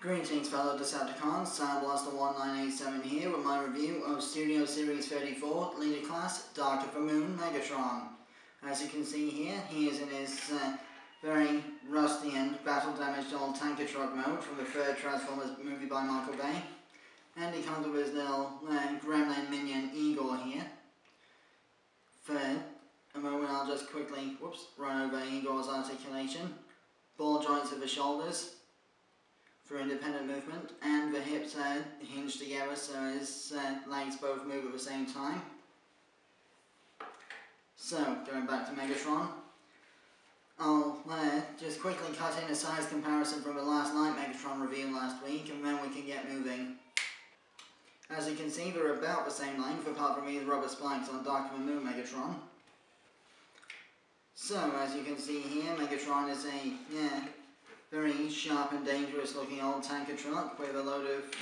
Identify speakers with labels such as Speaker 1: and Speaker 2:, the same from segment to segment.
Speaker 1: Greetings fellow Decepticons, Soundblaster1987 here with my review of Studio Series 34, Leader Class, Dark of the Moon, Megatron. As you can see here, he is in his very rusty and battle-damaged old tanker truck mode from the third Transformers movie by Michael Bay. And he comes with his little gremlin minion Igor here. For a moment I'll just quickly run over Igor's articulation. Ball joints of the shoulders for independent movement, and the hips are hinged together so his legs both move at the same time. So, going back to Megatron, I'll just quickly cut in a size comparison from the last Night Megatron review last week, and then we can get moving. As you can see, they're about the same length, apart from these rubber spikes on Dark of the Moon Megatron. So, as you can see here, Megatron is a, very sharp and dangerous looking old tanker truck with a load of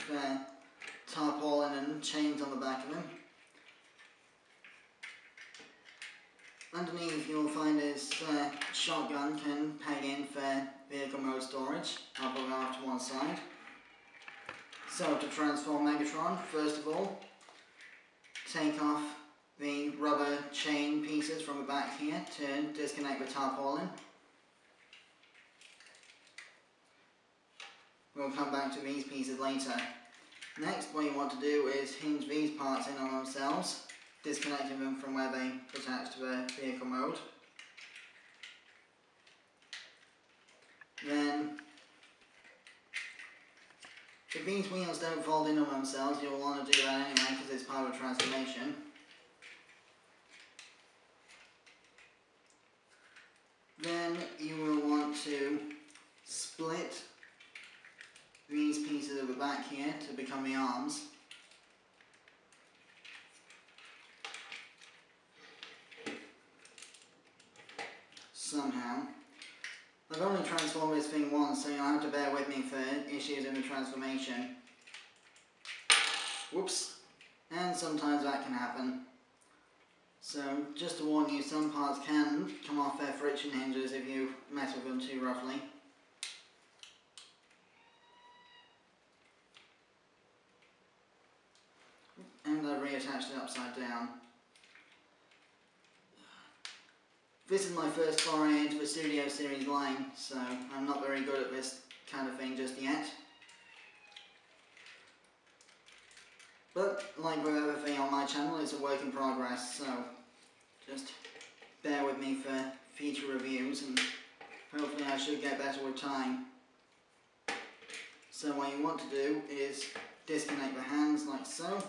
Speaker 1: tarpaulin and chains on the back of him. Underneath you'll find his shotgun can peg in for vehicle mode storage. I'll put that off to one side. So to transform Megatron, first of all, take off the rubber chain pieces from the back here to disconnect the tarpaulin. We'll come back to these pieces later. Next, what you want to do is hinge these parts in on themselves, disconnecting them from where they attach to the vehicle mode. Then, if these wheels don't fold in on themselves, you'll want to do that anyway because it's part of the transformation. Then you will want to split these pieces at the back here to become the arms. Somehow. I've only transformed this thing once, so you'll have to bear with me for issues in the transformation. Whoops. And sometimes that can happen. So, just to warn you, some parts can come off their friction hinges if you mess with them too roughly. And I've reattached it upside down. This is my first foray into the Studio Series line, so I'm not very good at this kind of thing just yet. But, like with everything on my channel, it's a work in progress, so just bear with me for future reviews, and hopefully I should get better with time. So what you want to do is disconnect the hands like so.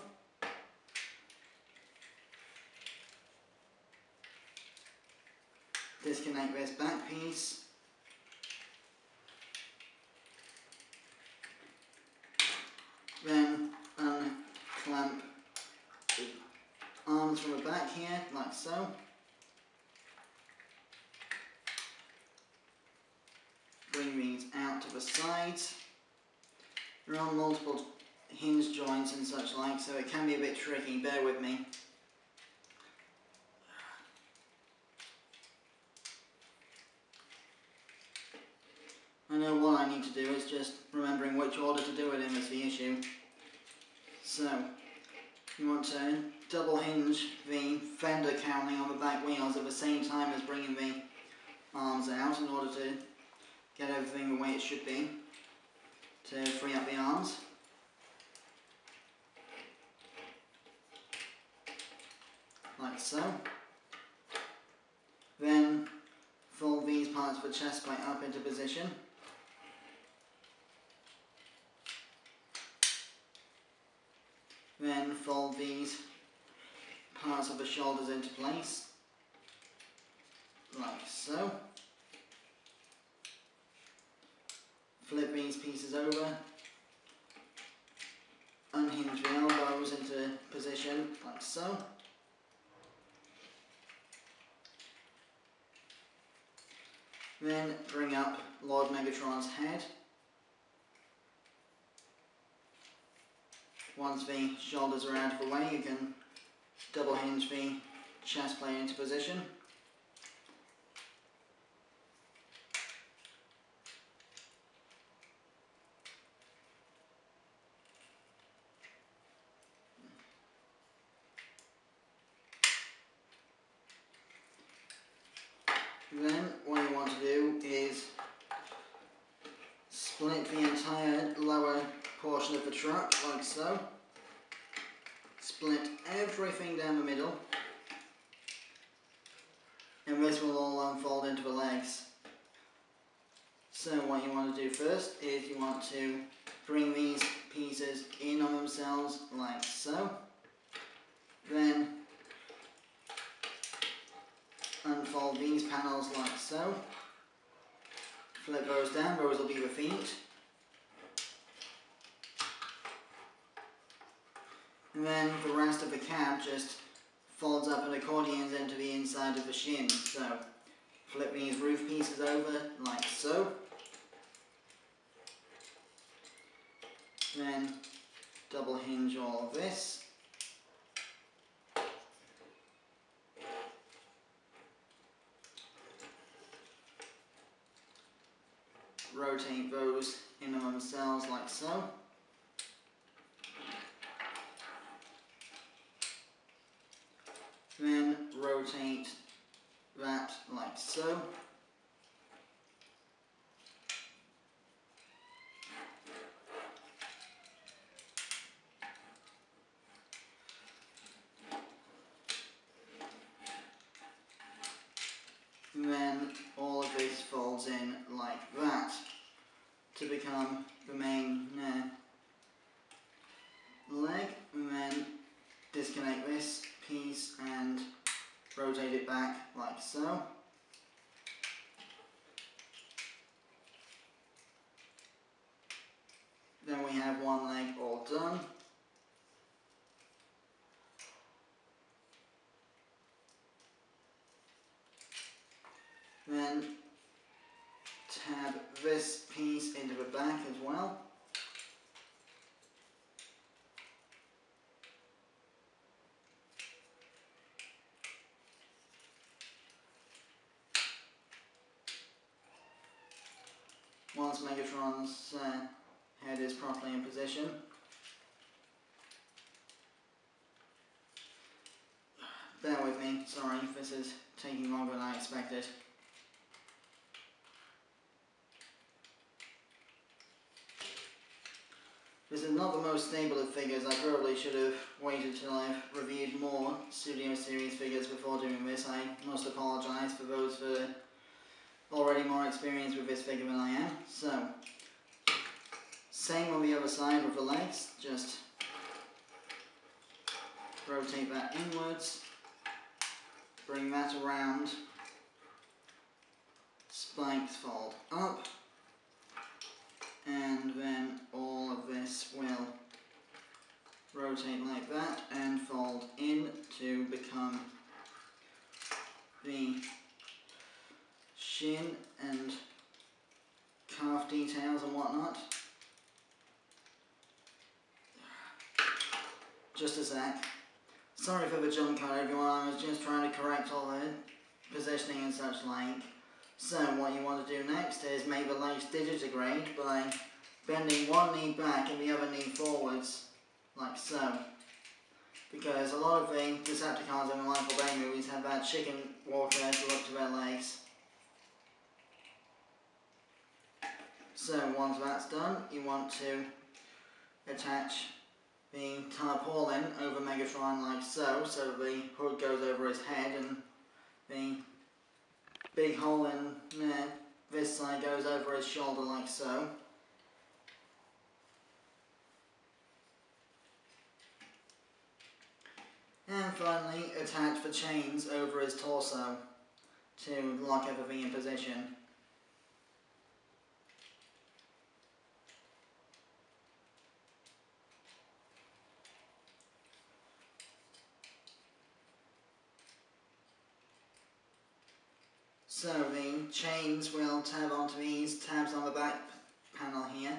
Speaker 1: Disconnect this back piece. Then unclamp the arms from the back here, like so. Bring these out to the sides. There are multiple hinge joints and such like, so it can be a bit tricky, bear with me. I know what I need to do, it's just remembering which order to do it in is the issue. So, you want to double hinge the fender cowling on the back wheels at the same time as bringing the arms out in order to get everything the way it should be, to free up the arms. Like so. Then fold these parts of the chest plate up into position. Then fold these parts of the shoulders into place, like so. Flip these pieces over, unhinge the elbows into position, like so. Then bring up Lord Megatron's head. Once the shoulders are out of the way, you can double hinge the chest plate into position. Then what you want to do is split the entire lower portion of the truck like so. Split everything down the middle, and this will all unfold into the legs. So what you want to do first is you want to bring these pieces in on themselves like so. Then unfold these panels like so. Flip those down, those will be the feet. And then the rest of the cab just folds up and accordions into the inside of the shin. So flip these roof pieces over like so. Then double hinge all of this. Rotate those in on themselves like so. Then rotate that like so. And then all of this folds in like that to become the main leg, and then disconnect this piece and rotate it back like so. Then we have one leg all done. Then tab this piece into the back as well. Once Megatron's head is properly in position, bear with me, sorry, this is taking longer than I expected. This is not the most stable of figures. I probably should have waited till I've reviewed more Studio Series figures before doing this. I must apologise for those that are already more experienced with this figure than I am. So, same on the other side with the legs, just rotate that inwards, bring that around, spikes fold up, and then all of this will rotate like that and fold in to become the shin and calf details and whatnot. Just a sec. Sorry for the jump cut, everyone. I was just trying to correct all the positioning and such like. So what you want to do next is make the legs digitigrade by bending one knee back and the other knee forwards, like so. Because a lot of the Decepticons in the Michael Bay movies have that chicken walker look to their legs. So once that's done, you want to attach the tarpaulin over Megatron like so, so the hood goes over his head and the big hole in this side goes over his shoulder like so. And finally attach the chains over his torso to lock everything in position. So the chains will tab onto these tabs on the back panel here.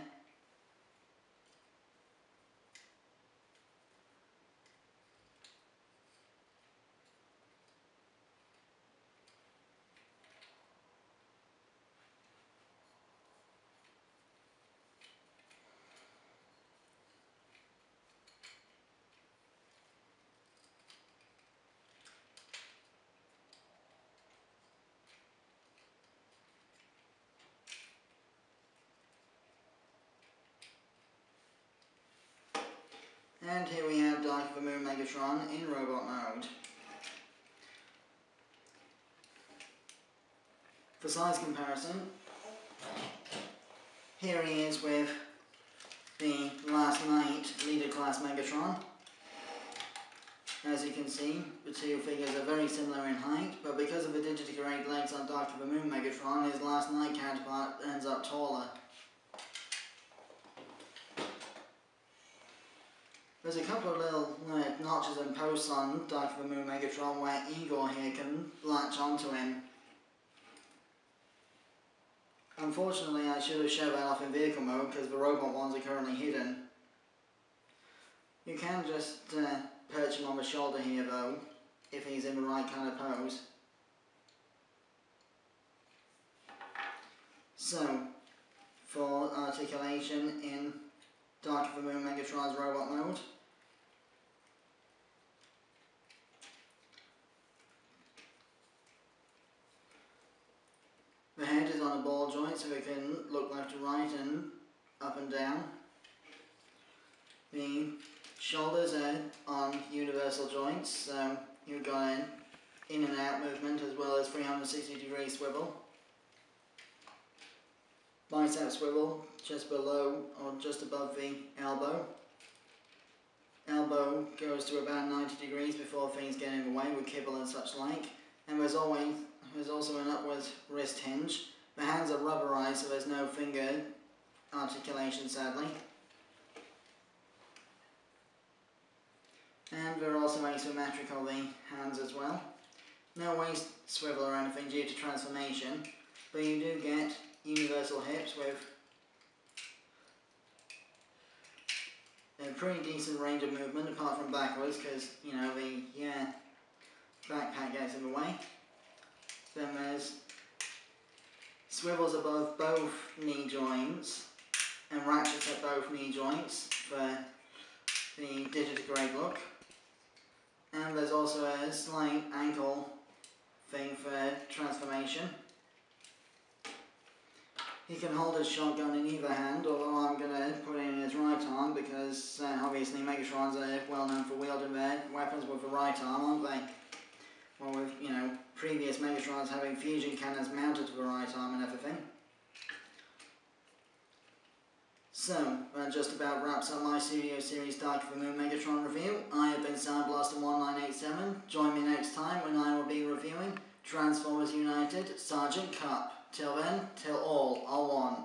Speaker 1: And here we have Dark of the Moon Megatron in robot mode. For size comparison, here he is with the Last Night Leader Class Megatron. As you can see, the two figures are very similar in height, but because of the digitigrade legs on Dark of the Moon Megatron, his Last Night counterpart ends up taller. There's a couple of little notches and posts on Dark of the Moon Megatron where Igor here can latch onto him. Unfortunately, I should have showed that off in vehicle mode because the robot ones are currently hidden. You can just perch him on the shoulder here though, if he's in the right kind of pose. So, for articulation in Dark of the Moon Megatron's robot mode, the head is on a ball joint so it can look left to right and up and down. The shoulders are on universal joints, so you've got an in and out movement as well as 360-degree swivel. Bicep swivel just below or just above the elbow. Elbow goes to about 90 degrees before things get in the way with kibble and such like. And there's also an upwards wrist hinge. The hands are rubberized so there's no finger articulation sadly. And they're also asymmetrical, the hands as well. No waist swivel or anything due to transformation, but you do get universal hips with a pretty decent range of movement apart from backwards because, you know, the backpack gets in the way. Then there's swivels above both knee joints and ratchets at both knee joints for the digitigrade look. And there's also a slight ankle thing for transformation. He can hold his shotgun in either hand, although I'm going to put it in his right arm because obviously Megatrons are well known for wielding their weapons with the right arm, aren't they? Well, with, you know, previous Megatrons having fusion cannons mounted to the right arm and everything. So, that just about wraps up my Studio Series Dark of the Moon Megatron review. I have been Soundblaster1987. Join me next time when I will be reviewing Transformers United Sergeant Cup. Till then, till all are one.